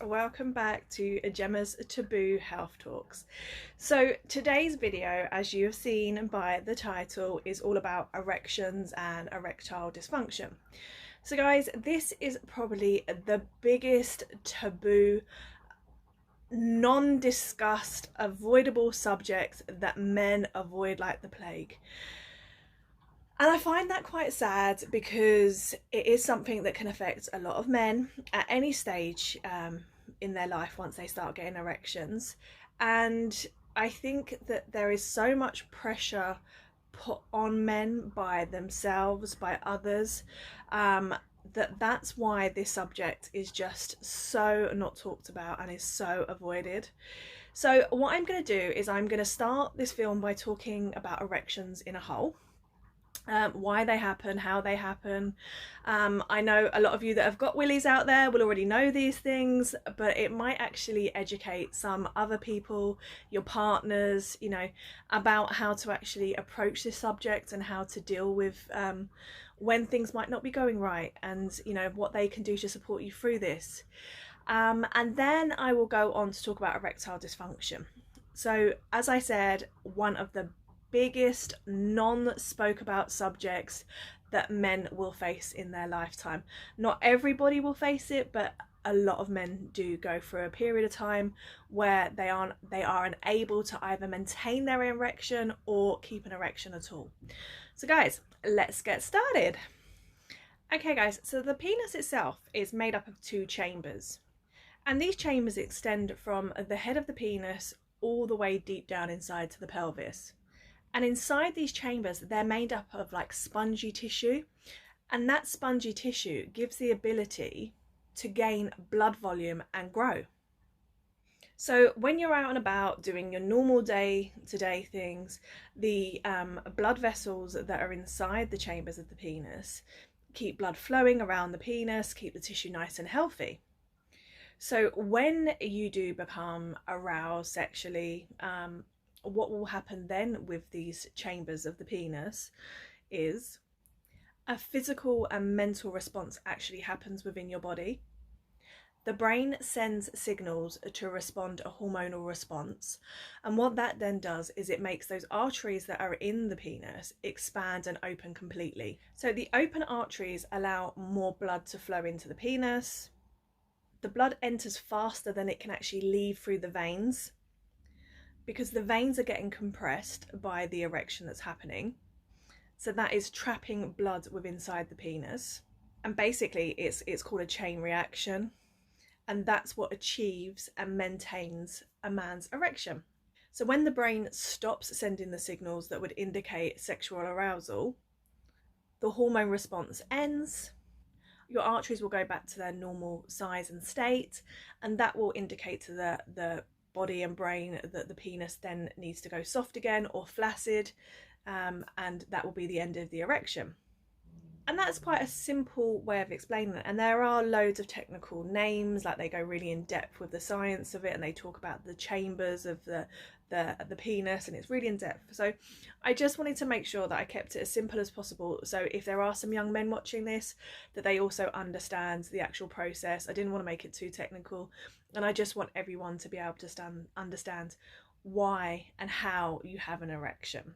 welcome back to Gemma's Taboo Health Talks. So today's video, as you have seen by the title, is all about erections and erectile dysfunction. So guys, this is probably the biggest taboo, non-discussed, avoidable subject that men avoid like the plague. And I find that quite sad because it is something that can affect a lot of men at any stage in their life once they start getting erections. And I think that there is so much pressure put on men by themselves, by others, that's why this subject is just so not talked about and is so avoided. So what I'm going to do is I'm going to start this film by talking about erections in a whole. Why they happen, how they happen. I know a lot of you that have got willies out there will already know these things, but it might actually educate some other people, your partners, you know, about how to actually approach this subject and how to deal with when things might not be going right, and you know what they can do to support you through this. And then I will go on to talk about erectile dysfunction. So as I said, one of the biggest non-spoke about subjects that men will face in their lifetime. Not everybody will face it, but a lot of men do go through a period of time where they are unable to either maintain their erection or keep an erection at all. So guys, let's get started. Okay guys, so the penis itself is made up of two chambers, and these chambers extend from the head of the penis all the way deep down inside to the pelvis. And inside these chambers, they're made up of like spongy tissue, and that spongy tissue gives the ability to gain blood volume and grow. So when you're out and about doing your normal day-to-day things, the blood vessels that are inside the chambers of the penis keep blood flowing around the penis, keep the tissue nice and healthy. So when you do become aroused sexually, what will happen then with these chambers of the penis is a physical and mental response actually happens within your body. The brain sends signals to respond a hormonal response, and what that then does is it makes those arteries that are in the penis expand and open completely. So the open arteries allow more blood to flow into the penis. The blood enters faster than it can actually leave through the veins, because the veins are getting compressed by the erection that's happening. So that is trapping blood within inside the penis. And basically it's called a chain reaction. And that's what achieves and maintains a man's erection. So when the brain stops sending the signals that would indicate sexual arousal, the hormone response ends, your arteries will go back to their normal size and state, and that will indicate to the body and brain that the penis then needs to go soft again or flaccid, and that will be the end of the erection. And that's quite a simple way of explaining it, and there are loads of technical names, like they go really in depth with the science of it, and they talk about the chambers of the penis, and it's really in depth. So I just wanted to make sure that I kept it as simple as possible, so if there are some young men watching this, that they also understand the actual process. I didn't want to make it too technical, and I just want everyone to be able to understand why and how you have an erection.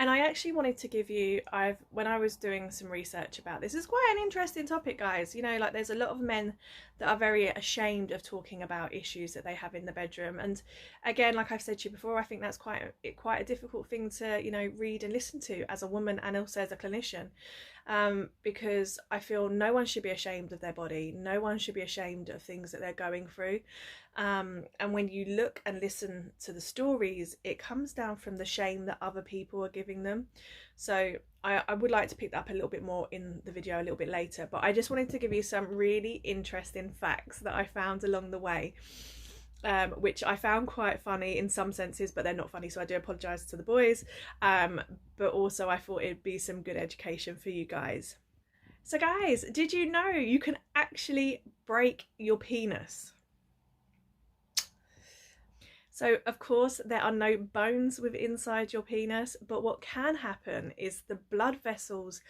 And I actually wanted to give you, when I was doing some research about this, it's quite an interesting topic, guys. You know, like there's a lot of men that are very ashamed of talking about issues that they have in the bedroom. And again, like I've said to you before, I think that's quite a difficult thing to, you know, read and listen to as a woman and also as a clinician. Because I feel no one should be ashamed of their body. No one should be ashamed of things that they're going through. And when you look and listen to the stories, it comes down from the shame that other people are giving them. So I would like to pick that up a little bit more in the video a little bit later, but I just wanted to give you some really interesting facts that I found along the way, which I found quite funny in some senses, but they're not funny, so I do apologise to the boys, but also I thought it'd be some good education for you guys. So guys, did you know you can actually break your penis? So of course there are no bones within inside your penis, but what can happen is the blood vessels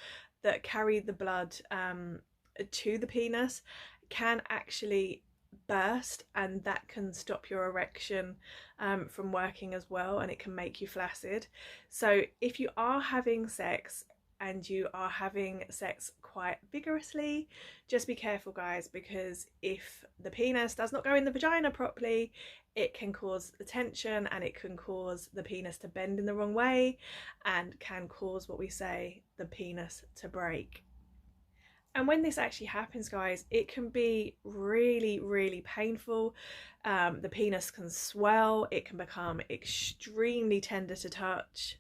that carry the blood to the penis can actually burst, and that can stop your erection from working as well, and it can make you flaccid. So if you are having sex and you are having sex quite vigorously, just be careful, guys, because if the penis does not go in the vagina properly, it can cause the tension, and it can cause the penis to bend in the wrong way, and can cause what we say, the penis to break. And when this actually happens, guys, it can be really, really painful. The penis can swell, it can become extremely tender to touch,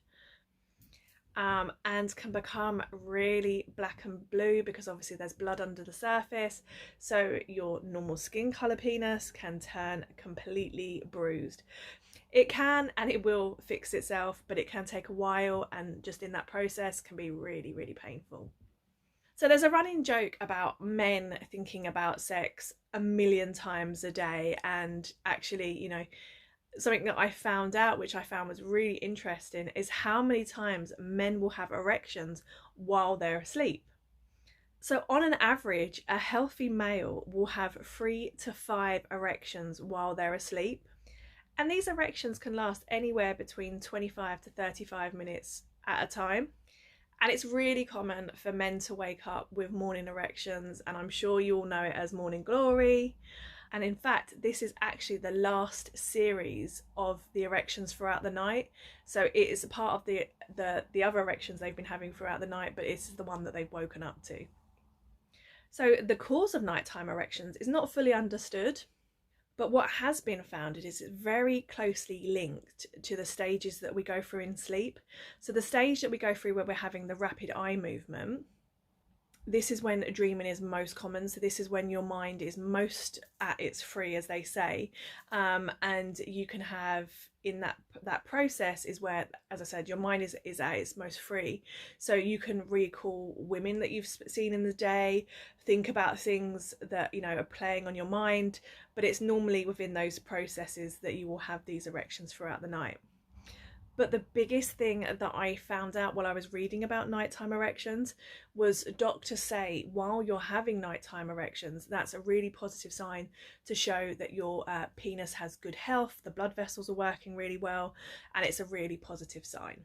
and can become really black and blue, because obviously there's blood under the surface. So your normal skin color penis can turn completely bruised. It can, and it will fix itself, but it can take a while, and just in that process can be really, really painful. So there's a running joke about men thinking about sex a million times a day, and actually, you know, something that I found out, which I found was really interesting, is how many times men will have erections while they're asleep. So on an average, a healthy male will have 3 to 5 erections while they're asleep. And these erections can last anywhere between 25 to 35 minutes at a time. And it's really common for men to wake up with morning erections, and I'm sure you all know it as morning glory. And in fact, this is actually the last series of the erections throughout the night. So it is a part of the other erections they've been having throughout the night, but this is the one that they've woken up to. So the cause of nighttime erections is not fully understood, but what has been found is it's very closely linked to the stages that we go through in sleep. So the stage that we go through where we're having the rapid eye movement, this is when dreaming is most common. So this is when your mind is most at its free, as they say, and you can have, in that process is where, as I said, your mind is at its most free. So you can recall women that you've seen in the day, think about things that, you know, are playing on your mind, but it's normally within those processes that you will have these erections throughout the night. But the biggest thing that I found out while I was reading about nighttime erections was doctors say while you're having nighttime erections, that's a really positive sign to show that your penis has good health, the blood vessels are working really well, and it's a really positive sign.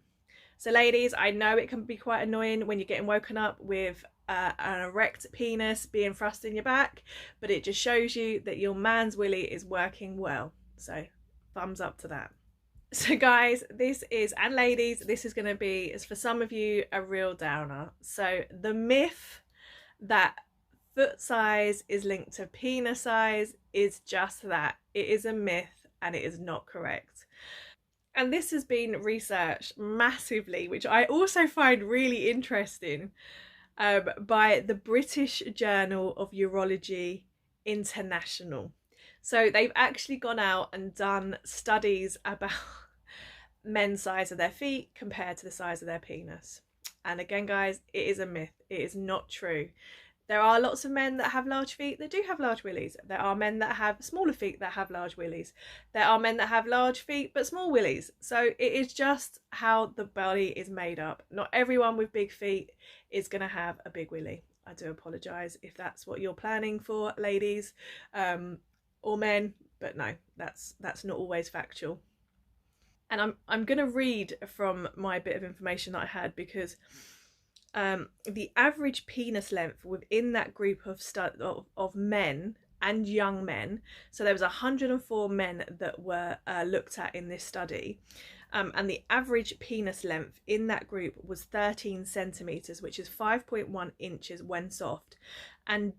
So ladies, I know it can be quite annoying when you're getting woken up with an erect penis being thrust in your back, but it just shows you that your man's willy is working well. So thumbs up to that. So guys, and ladies, this is going to be, as for some of you, a real downer. So the myth that foot size is linked to penis size is just that. It is a myth, and it is not correct. And this has been researched massively, which I also find really interesting, by the British Journal of Urology International. So they've actually gone out and done studies about men's size of their feet compared to the size of their penis. And again, guys, it is a myth. It is not true. There are lots of men that have large feet that do have large willies. There are men that have smaller feet that have large willies. There are men that have large feet but small willies. So it is just how the body is made up. Not everyone with big feet is going to have a big willy. I do apologise if that's what you're planning for, ladies, or men, but no, that's not always factual. And I'm going to read from my bit of information that I had, because the average penis length within that group of men and young men, so there was 104 men that were looked at in this study, and the average penis length in that group was 13 centimeters, which is 5.1 inches when soft, and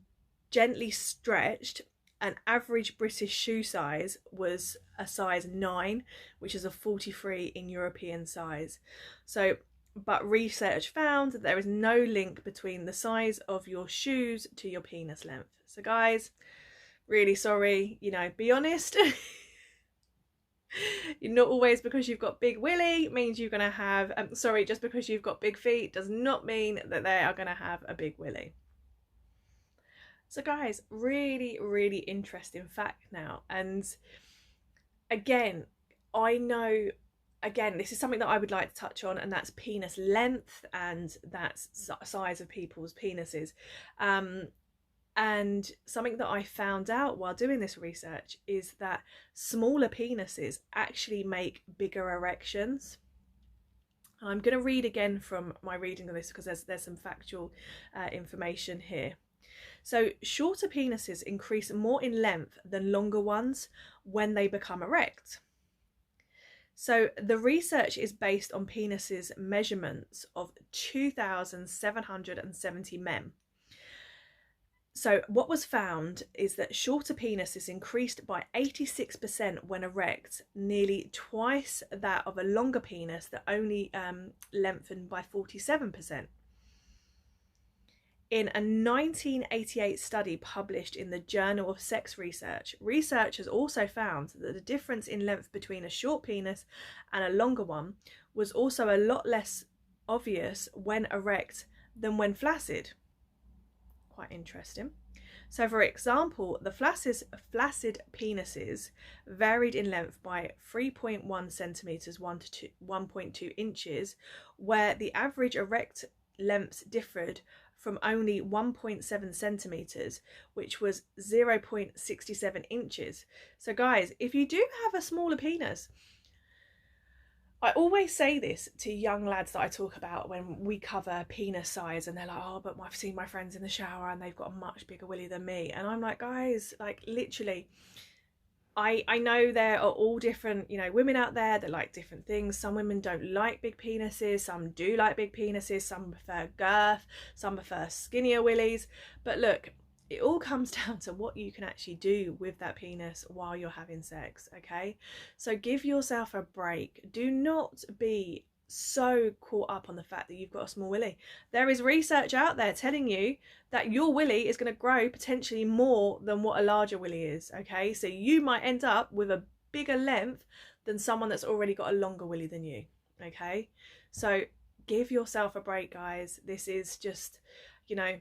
gently stretched. An average British shoe size was a size 9, which is a 43 in European size. So, but research found that there is no link between the size of your shoes to your penis length. So guys, really sorry, you know, be honest. You're not always, because you've got big willy means you're going to have, just because you've got big feet does not mean that they are going to have a big willy. So guys, really, really interesting fact now. And again, I know, this is something that I would like to touch on, and that's penis length, and that's size of people's penises. And something that I found out while doing this research is that smaller penises actually make bigger erections. I'm going to read again from my reading of this because there's some factual information here. So shorter penises increase more in length than longer ones when they become erect. So the research is based on penises measurements of 2,770 men. So what was found is that shorter penises increased by 86% when erect, nearly twice that of a longer penis that only lengthened by 47%. In a 1988 study published in the Journal of Sex Research, researchers also found that the difference in length between a short penis and a longer one was also a lot less obvious when erect than when flaccid. Quite interesting. So for example, the flaccid penises varied in length by 3.1 centimeters, 1.2 inches, where the average erect lengths differed from only 1.7 centimeters, which was 0.67 inches. So guys, if you do have a smaller penis, I always say this to young lads that I talk about when we cover penis size, and they're like, oh, but I've seen my friends in the shower and they've got a much bigger willy than me. And I'm like, guys, like literally, I know there are all different, you know, women out there that like different things. Some women don't like big penises, some do like big penises, some prefer girth, some prefer skinnier willies. But look, it all comes down to what you can actually do with that penis while you're having sex, okay? So give yourself a break. Do not be so caught up on the fact that you've got a small willy. There is research out there telling you that your willy is going to grow potentially more than what a larger willy is, okay? So you might end up with a bigger length than someone that's already got a longer willy than you, okay? So give yourself a break, guys. This is just, you know,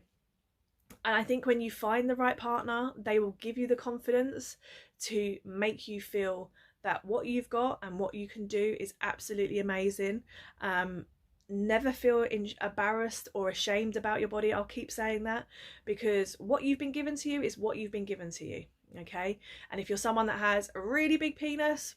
and I think when you find the right partner, they will give you the confidence to make you feel that what you've got and what you can do is absolutely amazing. Never feel embarrassed or ashamed about your body. I'll keep saying that, because what you've been given to you is what you've been given to you, okay? And if you're someone that has a really big penis,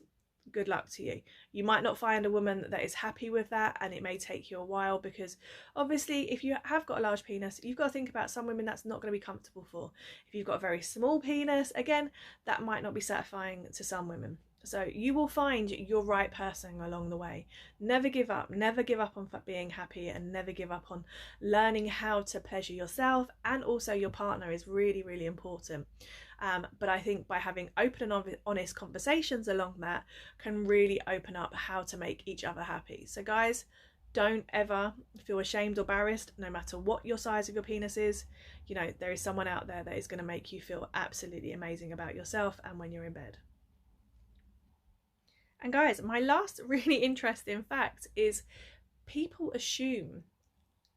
good luck to you. You might not find a woman that is happy with that, and it may take you a while, because obviously if you have got a large penis, you've got to think about some women that's not going to be comfortable for. If you've got a very small penis, again, that might not be satisfying to some women. So you will find your right person along the way. Never give up. Never give up on being happy, and never give up on learning how to pleasure yourself, and also your partner is really, really important. But I think by having open and honest conversations along that can really open up how to make each other happy. So guys, don't ever feel ashamed or embarrassed, no matter what your size of your penis is. You know, there is someone out there that is going to make you feel absolutely amazing about yourself and when you're in bed. And guys, my last really interesting fact is people assume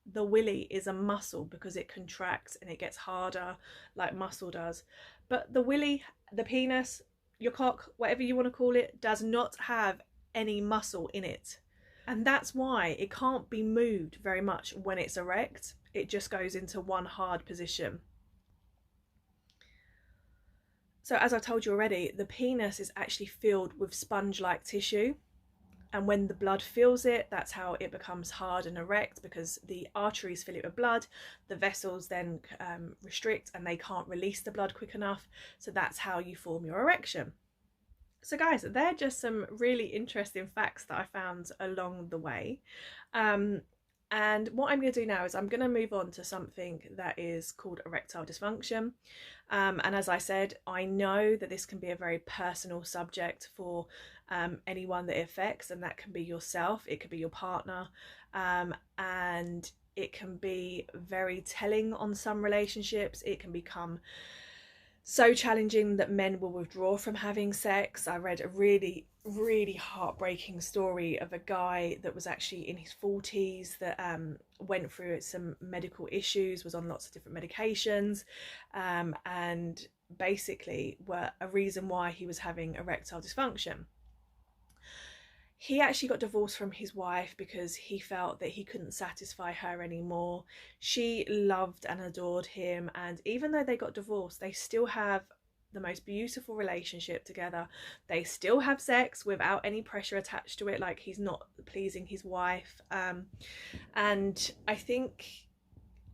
the willy is a muscle because it contracts and it gets harder like muscle does. But the willy, the penis, your cock, whatever you want to call it, does not have any muscle in it. And that's why it can't be moved very much when it's erect. It just goes into one hard position. So as I told you already, the penis is actually filled with sponge-like tissue. And when the blood fills it, that's how it becomes hard and erect, because the arteries fill it with blood. The vessels then restrict and they can't release the blood quick enough. So that's how you form your erection. So guys, they're just some really interesting facts that I found along the way. And what I'm going to do now is I'm going to move on to something that is called erectile dysfunction. And as I said, I know that this can be a very personal subject for anyone that it affects, and that can be yourself, it could be your partner, and it can be very telling on some relationships. It can become so challenging that men will withdraw from having sex. I read a really heartbreaking story of a guy that was actually in his 40s that went through some medical issues, was on lots of different medications, and basically were a reason why he was having erectile dysfunction. he actually got divorced from his wife because he felt that he couldn't satisfy her anymore. She loved and adored him, and even though they got divorced, they still have the most beautiful relationship together. They still have sex without any pressure attached to it, like he's not pleasing his wife. And I think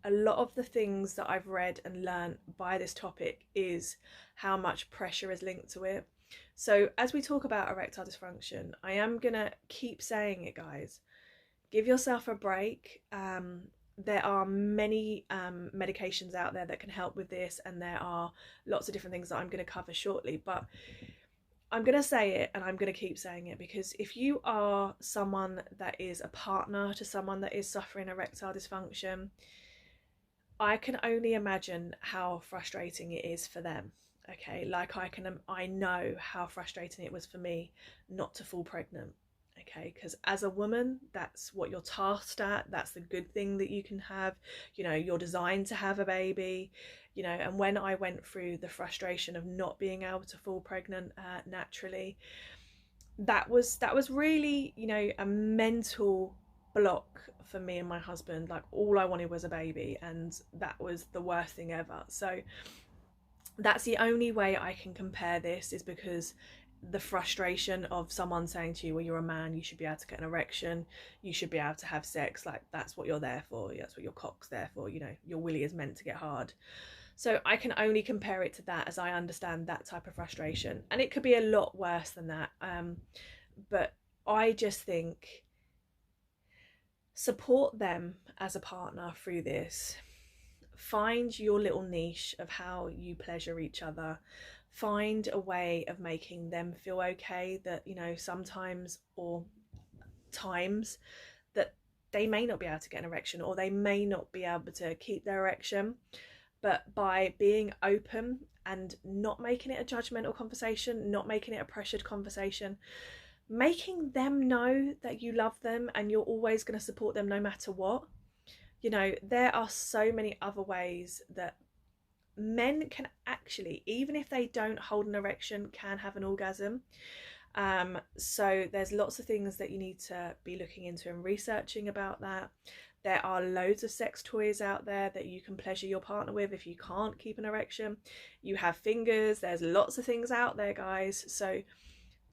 a lot of the things that I've read and learned by this topic is how much pressure is linked to it. So as we talk about erectile dysfunction, I am gonna keep saying it, guys. Give yourself a break. There are many medications out there that can help with this, and there are lots of different things that I'm going to cover shortly, but I'm going to say it and I'm going to keep saying it, because if you are someone that is a partner to someone that is suffering erectile dysfunction, I can only imagine how frustrating it is for them. Okay, like I know how frustrating it was for me not to fall pregnant. Okay, because as a woman, that's what you're tasked at. That's the good thing that you can have. You know, you're designed to have a baby. You know, and when I went through the frustration of not being able to fall pregnant naturally, that was really, you know, a mental block for me and my husband. Like, all I wanted was a baby, and that was the worst thing ever. So that's the only way I can compare this, is because the frustration of someone saying to you, well, you're a man, you should be able to get an erection, you should be able to have sex, like that's what you're there for, that's what your cock's there for, you know, your willy is meant to get hard. So I can only compare it to that, as I understand that type of frustration, and it could be a lot worse than that. But I just think, support them as a partner through this. Find your little niche of how you pleasure each other. Find a way of making them feel okay, that, you know, sometimes or times that they may not be able to get an erection, or they may not be able to keep their erection. But by being open and not making it a judgmental conversation, not making it a pressured conversation, making them know that you love them and you're always going to support them no matter what. You know, there are so many other ways that men can actually, even if they don't hold an erection, can have an orgasm. So there's lots of things that you need to be looking into and researching about that. There are loads of sex toys out there that you can pleasure your partner with if you can't keep an erection. You have fingers, there's lots of things out there, guys. So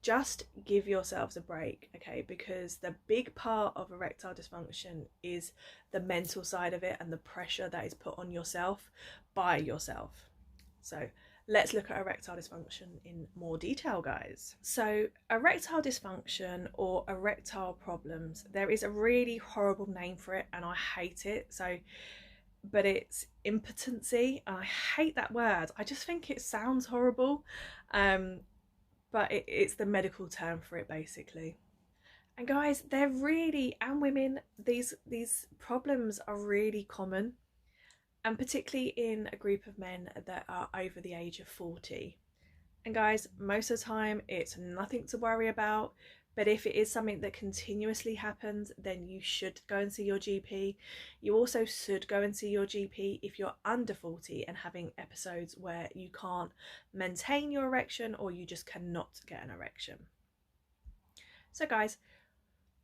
just give yourselves a break, okay? Because the big part of erectile dysfunction is the mental side of it and the pressure that is put on yourself by yourself. So let's look at erectile dysfunction in more detail, guys. So erectile dysfunction, or erectile problems, there is a really horrible name for it and I hate it. But it's impotency, and I hate that word. I just think it sounds horrible. But it's the medical term for it, basically. And guys, they're really, and women, these problems are really common, and particularly in a group of men that are over the age of 40. And guys, most of the time it's nothing to worry about, but if it is something that continuously happens, then you should go and see your GP. You also should go and see your GP if you're under 40 and having episodes where you can't maintain your erection, or you just cannot get an erection. So guys,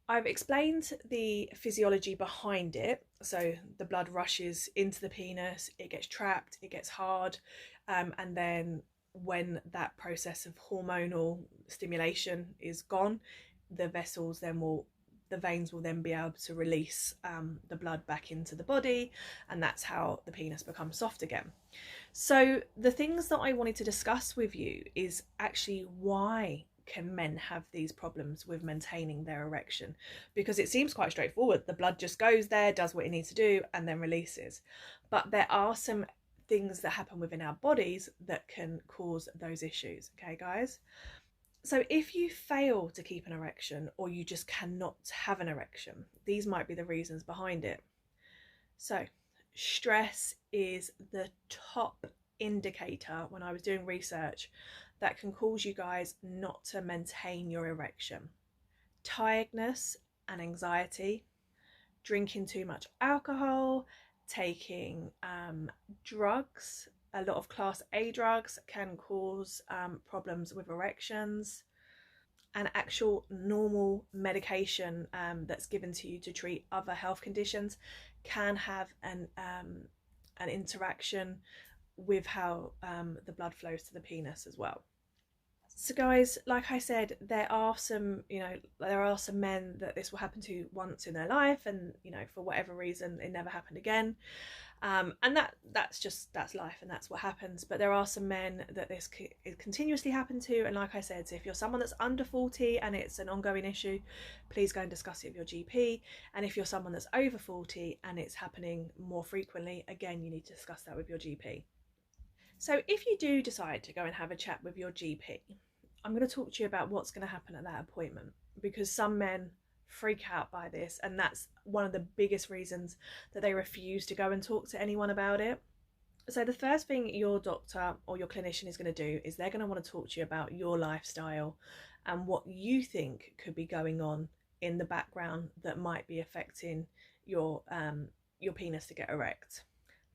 I've explained the physiology behind it. So the blood rushes into the penis, it gets trapped, it gets hard, and then when that process of hormonal stimulation is gone, the veins will then be able to release the blood back into the body, and that's how the penis becomes soft again. So the things that I wanted to discuss with you is actually, why can men have these problems with maintaining their erection? Because it seems quite straightforward. The blood just goes there, does what it needs to do, and then releases. But there are some things that happen within our bodies that can cause those issues. Okay, guys? So if you fail to keep an erection, or you just cannot have an erection, these might be the reasons behind it. So stress is the top indicator, when I was doing research, that can cause you guys not to maintain your erection. Tiredness and anxiety, drinking too much alcohol, taking drugs, a lot of class A drugs can cause problems with erections. an actual normal medication that's given to you to treat other health conditions can have an interaction with how the blood flows to the penis as well. So guys, like I said, there are some men that this will happen to once in their life, and for whatever reason it never happened again, and that's life, and that's what happens. But there are some men that this continuously happen to, and like I said, so if you're someone that's under 40 and it's an ongoing issue, please go and discuss it with your GP. And if you're someone that's over 40 and it's happening more frequently, again, you need to discuss that with your GP. So if you do decide to go and have a chat with your GP, I'm going to talk to you about what's going to happen at that appointment, because some men freak out by this, and that's one of the biggest reasons that they refuse to go and talk to anyone about it. So the first thing your doctor or your clinician is going to do is they're going to want to talk to you about your lifestyle and what you think could be going on in the background that might be affecting your penis to get erect.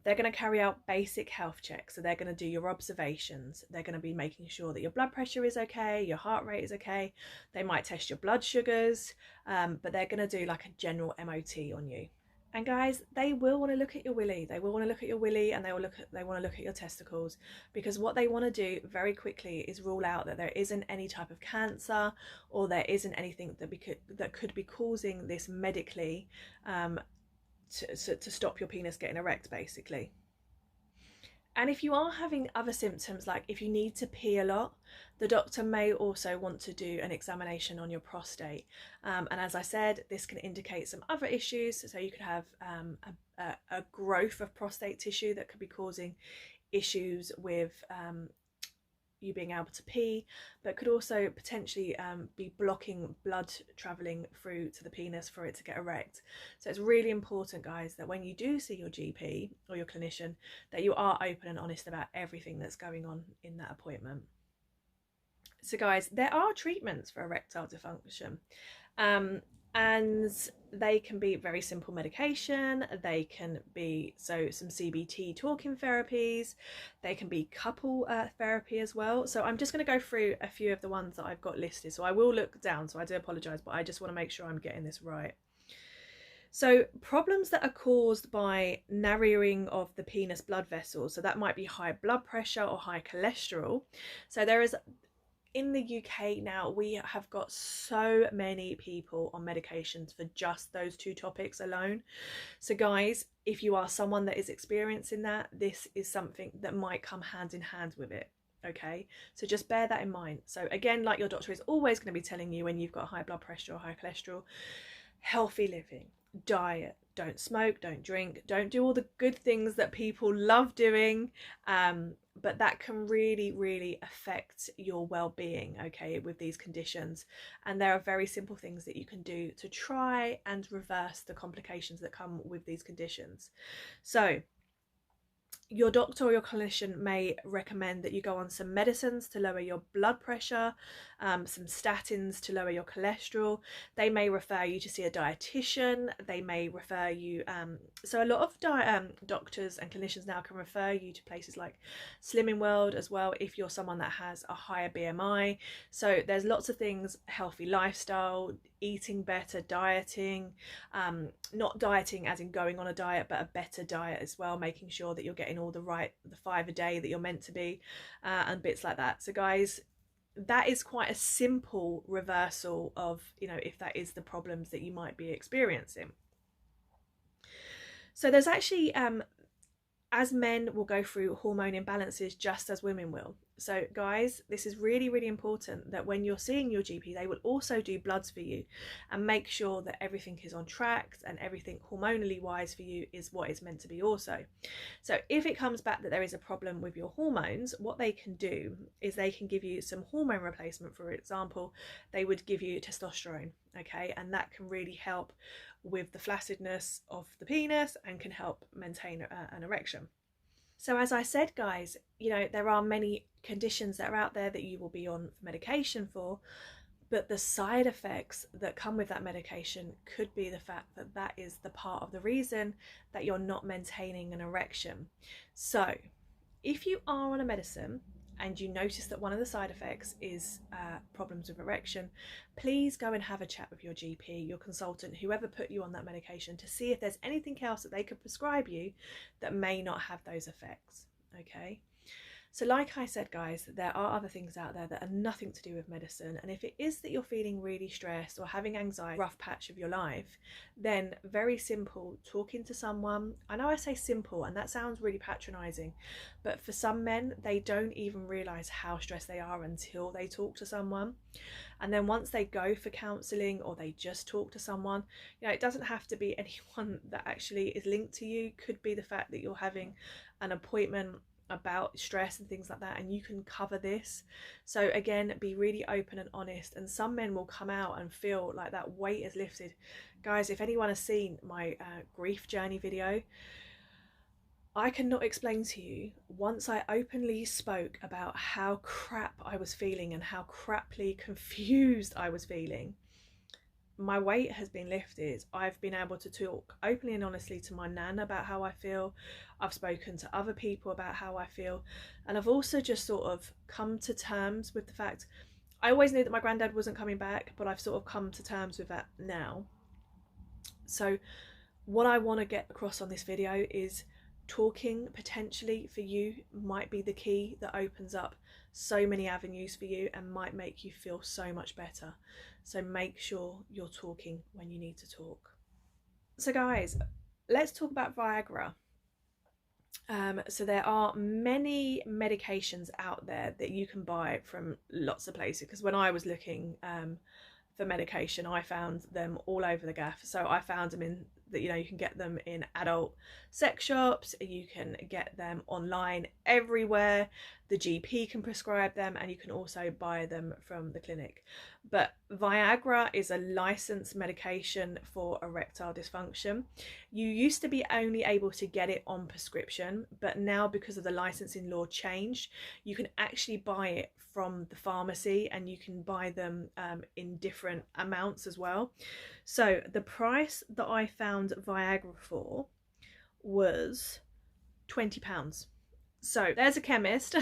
They're going to carry out basic health checks. So they're going to do your observations. They're going to be making sure that your blood pressure is okay, your heart rate is okay. They might test your blood sugars, but they're going to do like a general MOT on you. And guys, they will want to look at your willy. They will want to look at your willy, and they want to look at your testicles, because what they want to do very quickly is rule out that there isn't any type of cancer, or there isn't anything that could be causing this medically, to stop your penis getting erect, basically. And if you are having other symptoms, like if you need to pee a lot, the doctor may also want to do an examination on your prostate. And as I said, this can indicate some other issues. So you could have a growth of prostate tissue that could be causing issues with you being able to pee, but could also potentially be blocking blood traveling through to the penis for it to get erect. So it's really important, guys, that when you do see your GP or your clinician, that you are open and honest about everything that's going on in that appointment. So guys, there are treatments for erectile dysfunction, and they can be very simple medication. They can be some CBT talking therapies. They can be couple therapy as well. So I'm just going to go through a few of the ones that I've got listed. So I will look down, so I do apologise, but I just want to make sure I'm getting this right. So problems that are caused by narrowing of the penis blood vessels. So that might be high blood pressure or high cholesterol. So there is, in the UK now, we have got so many people on medications for just those two topics alone. So guys, if you are someone that is experiencing that, this is something that might come hand in hand with it. Okay, so just bear that in mind. So again, like your doctor is always going to be telling you when you've got high blood pressure or high cholesterol, healthy living, diet, don't smoke, don't drink, don't do all the good things that people love doing, but that can really affect your well-being, okay, with these conditions. And there are very simple things that you can do to try and reverse the complications that come with these conditions. So your doctor or your clinician may recommend that you go on some medicines to lower your blood pressure, some statins to lower your cholesterol. They may refer you to see a dietitian. They may refer you, so a lot of doctors and clinicians now can refer you to places like Slimming World as well, if you're someone that has a higher BMI. So there's lots of things: healthy lifestyle, eating better, dieting, not dieting as in going on a diet, but a better diet as well, making sure that you're getting all the 5 a day that you're meant to be, and bits like that. So guys, that is quite a simple reversal of, if that is the problems that you might be experiencing. So there's actually, as men will go through hormone imbalances just as women will. So guys, this is really important that when you're seeing your GP, they will also do bloods for you and make sure that everything is on track and everything hormonally wise for you is what it's meant to be also. So if it comes back that there is a problem with your hormones, what they can do is they can give you some hormone replacement. For example, they would give you testosterone, okay, and that can really help with the flaccidness of the penis and can help maintain an erection. So as I said, guys, there are many conditions that are out there that you will be on medication for, but the side effects that come with that medication could be the fact that that is the part of the reason that you're not maintaining an erection. So if you are on a medicine and you notice that one of the side effects is problems with erection, please go and have a chat with your GP, your consultant, whoever put you on that medication, to see if there's anything else that they could prescribe you that may not have those effects. Okay, so like I said, guys, there are other things out there that are nothing to do with medicine, and if it is that you're feeling really stressed or having anxiety, rough patch of your life, then very simple, talking to someone. I know I say simple and that sounds really patronizing, but for some men, they don't even realize how stressed they are until they talk to someone. And then once they go for counseling or they just talk to someone, you know, it doesn't have to be anyone that actually is linked to you. Could be the fact that you're having an appointment about stress and things like that, and you can cover this. So again, be really open and honest, and some men will come out and feel like that weight is lifted. Guys, if anyone has seen my grief journey video, I cannot explain to you, once I openly spoke about how crap I was feeling and how craply confused I was feeling, my weight has been lifted. I've been able to talk openly and honestly to my nan about how I feel. I've spoken to other people about how I feel, and I've also just sort of come to terms with the fact, I always knew that my granddad wasn't coming back, but I've sort of come to terms with that now. So what I want to get across on this video is talking potentially for you might be the key that opens up so many avenues for you and might make you feel so much better. So make sure you're talking when you need to talk. So guys, let's talk about Viagra. So there are many medications out there that you can buy from lots of places, because when I was looking for medication, I found them all over the gaff. So I found them in that, you know, you can get them in adult sex shops, you can get them online everywhere, the GP can prescribe them, and you can also buy them from the clinic. But Viagra is a licensed medication for erectile dysfunction. You used to be only able to get it on prescription, but now because of the licensing law changed, you can actually buy it from the pharmacy, and you can buy them in different amounts as well. So the price that I found Viagra for was £20. So there's a chemist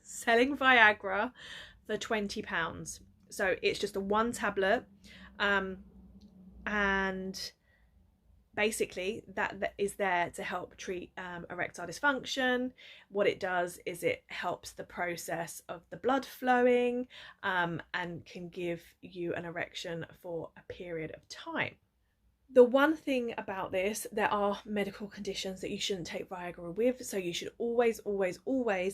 selling Viagra for £20. So it's just a one tablet, and basically that is there to help treat erectile dysfunction. What it does is it helps the process of the blood flowing and can give you an erection for a period of time. The one thing about this, there are medical conditions that you shouldn't take Viagra with, so you should always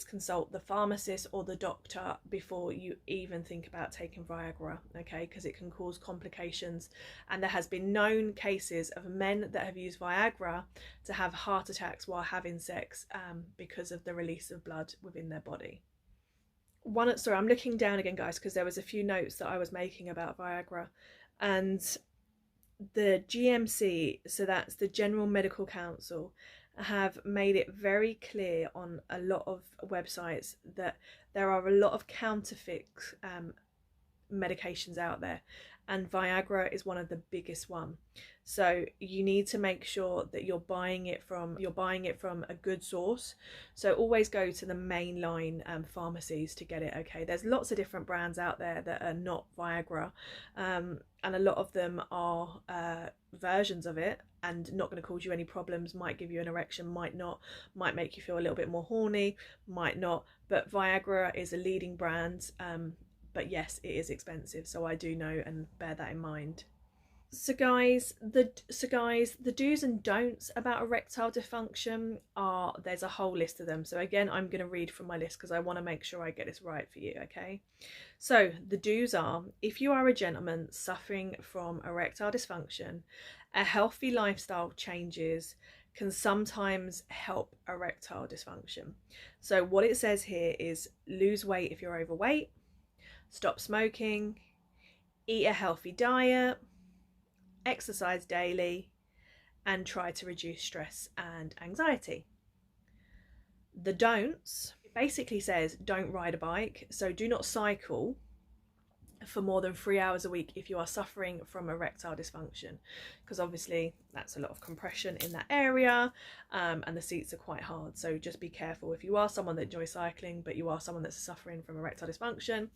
consult the pharmacist or the doctor before you even think about taking Viagra, okay, because it can cause complications. And there has been known cases of men that have used Viagra to have heart attacks while having sex because of the release of blood within their body. Sorry, I'm looking down again, guys, because there was a few notes that I was making about Viagra, and the GMC, so that's the General Medical Council, have made it very clear on a lot of websites that there are a lot of counterfeit medications out there, and Viagra is one of the biggest one. So you need to make sure that you're buying it from a good source. So always go to the mainline pharmacies to get it, okay? There's lots of different brands out there that are not Viagra, and a lot of them are versions of it and not going to cause you any problems, might give you an erection, might not, might make you feel a little bit more horny, might not. But Viagra is a leading brand, but yes, it is expensive, so I do know, and bear that in mind. So guys, the do's and don'ts about erectile dysfunction are, there's a whole list of them. So again, I'm going to read from my list because I want to make sure I get this right for you, okay? So the do's are, if you are a gentleman suffering from erectile dysfunction, a healthy lifestyle changes can sometimes help erectile dysfunction. So what it says here is lose weight if you're overweight, stop smoking, eat a healthy diet, exercise daily, and try to reduce stress and anxiety. The don'ts, it basically says don't ride a bike, so do not cycle for more than 3 hours a week if you are suffering from erectile dysfunction, because obviously that's a lot of compression in that area, and the seats are quite hard. So just be careful if you are someone that enjoys cycling but you are someone that's suffering from erectile dysfunction.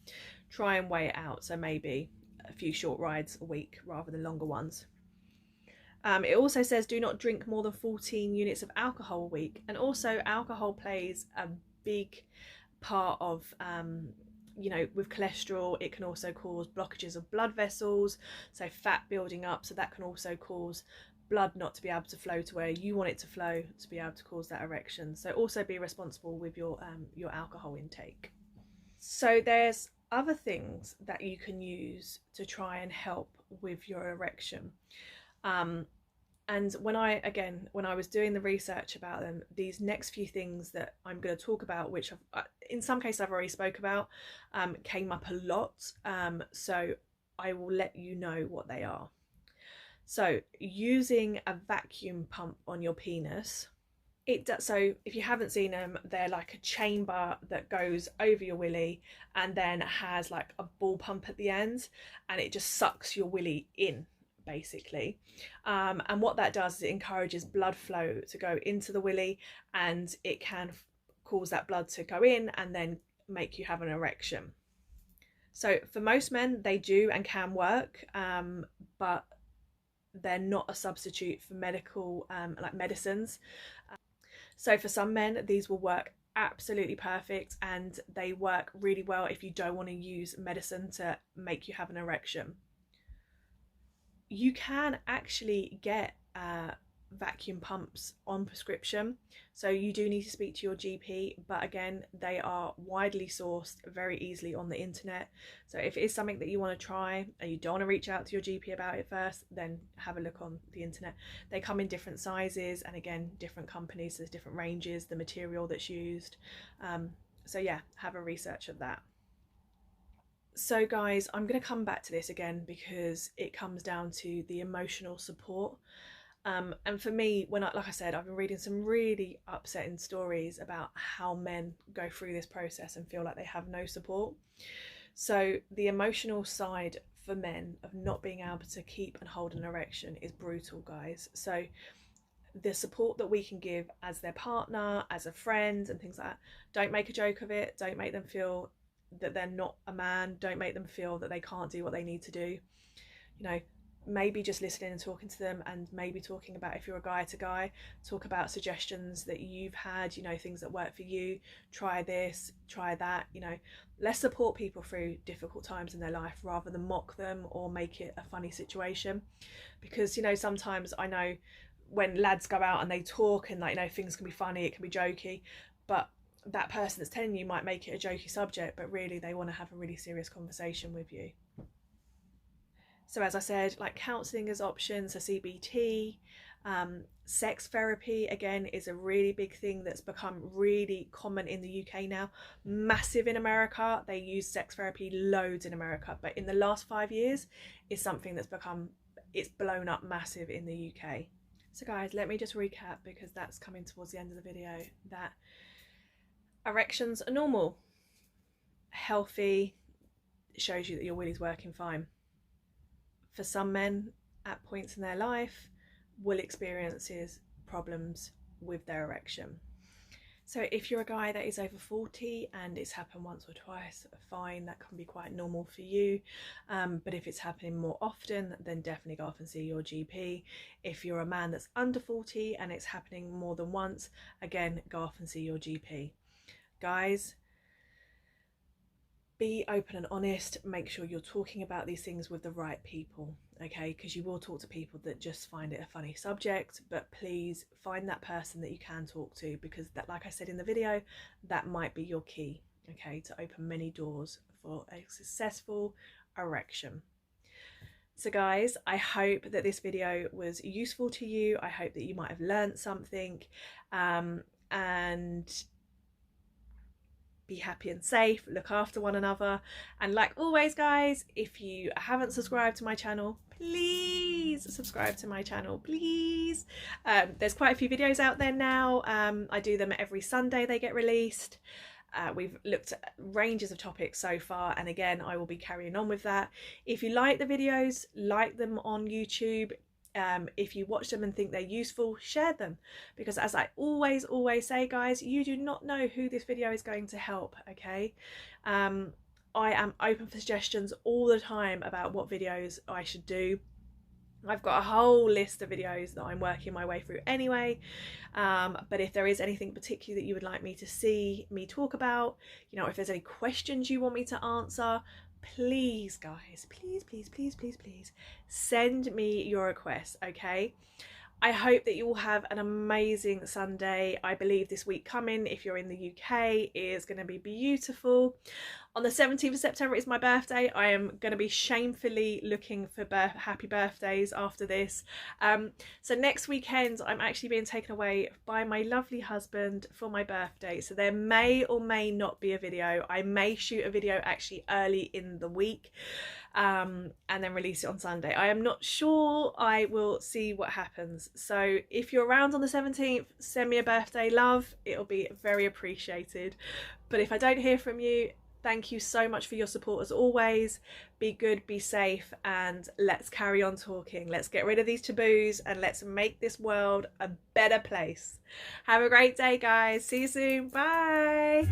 Try and weigh it out, so maybe a few short rides a week rather than longer ones. It also says do not drink more than 14 units of alcohol a week, and also alcohol plays a big part of you know, with cholesterol. It can also cause blockages of blood vessels, so fat building up, so that can also cause blood not to be able to flow to where you want it to flow, to be able to cause that erection. So also be responsible with your alcohol intake. So there's other things that you can use to try and help with your erection. And when I was doing the research about them, these next few things that I'm going to talk about, which in some cases I've already spoke about, came up a lot. So I will let you know what they are. So using a vacuum pump on your penis. So if you haven't seen them, they're like a chamber that goes over your willy and then has like a ball pump at the end, and it just sucks your willy in, basically. And what that does is it encourages blood flow to go into the willy, and it can cause that blood to go in and then make you have an erection. So for most men, they do and can work, but they're not a substitute for medical like medicines. So for some men, these will work absolutely perfect, and they work really well if you don't want to use medicine to make you have an erection. You can actually get vacuum pumps on prescription, so you do need to speak to your GP, but again, they are widely sourced very easily on the internet. So if it is something that you want to try and you don't want to reach out to your GP about it first, then have a look on the internet. They come in different sizes, and again, different companies, there's different ranges, the material that's used. So yeah, have a research of that. So guys, I'm going to come back to this again because it comes down to the emotional support. And for me, like I said, I've been reading some really upsetting stories about how men go through this process and feel like they have no support. So the emotional side for men of not being able to keep and hold an erection is brutal, guys. So the support that we can give as their partner, as a friend and things like that, don't make a joke of it. Don't make them feel that they're not a man. Don't make them feel that they can't do what they need to do. You know, maybe just listening and talking to them, and maybe talking about, if you're a guy to guy, talk about suggestions that you've had, you know, things that work for you. Try this, try that, you know. Let's support people through difficult times in their life rather than mock them or make it a funny situation. Because, you know, sometimes I know when lads go out and they talk and, like, you know, things can be funny, it can be jokey, but that person that's telling you might make it a jokey subject, but really they want to have a really serious conversation with you. So as I said, like counselling as options, so CBT, sex therapy again is a really big thing that's become really common in the UK now. Massive in America. They use sex therapy loads in America, but in the last 5 years is something that's it's blown up massive in the UK. So guys, let me just recap, because that's coming towards the end of the video, that erections are normal, healthy, shows you that your willy's working fine. For some men, at points in their life, will experience problems with their erection. So if you're a guy that is over 40 and it's happened once or twice, fine, that can be quite normal for you. But if it's happening more often, then definitely go off and see your GP. If you're a man that's under 40 and it's happening more than once, again, go off and see your GP. Guys, be open and honest. Make sure you're talking about these things with the right people, okay? Because you will talk to people that just find it a funny subject, but please find that person that you can talk to, because that, like I said in the video, that might be your key, okay, to open many doors for a successful erection. So guys, I hope that this video was useful to you. I hope that you might have learned something, and be happy and safe, look after one another, and like always guys, if you haven't subscribed to my channel, please subscribe to my channel, please. There's quite a few videos out there now. I do them every Sunday, they get released, We've looked at ranges of topics so far, and again, I will be carrying on with that. If you like the videos, like them on YouTube. If you watch them and think they're useful, share them, because as I always say, guys, you do not know who this video is going to help. Okay, I am open for suggestions all the time about what videos I should do. I've got a whole list of videos that I'm working my way through anyway, but if there is anything particular that you would like me to see me talk about, you know, if there's any questions you want me to answer, please guys, please send me your requests. Okay, I hope that you all have an amazing Sunday. I believe this week coming, if you're in the UK, is going to be beautiful. On the 17th of September is my birthday. I am going to be shamefully looking for happy birthdays after this. So next weekend, I'm actually being taken away by my lovely husband for my birthday. So there may or may not be a video. I may shoot a video actually early in the week, and then release it on Sunday. I am not sure. I will see what happens. So if you're around on the 17th, send me a birthday love. It'll be very appreciated. But if I don't hear from you, thank you so much for your support as always. Be good, be safe, and let's carry on talking. Let's get rid of these taboos and let's make this world a better place. Have a great day, guys. See you soon. Bye.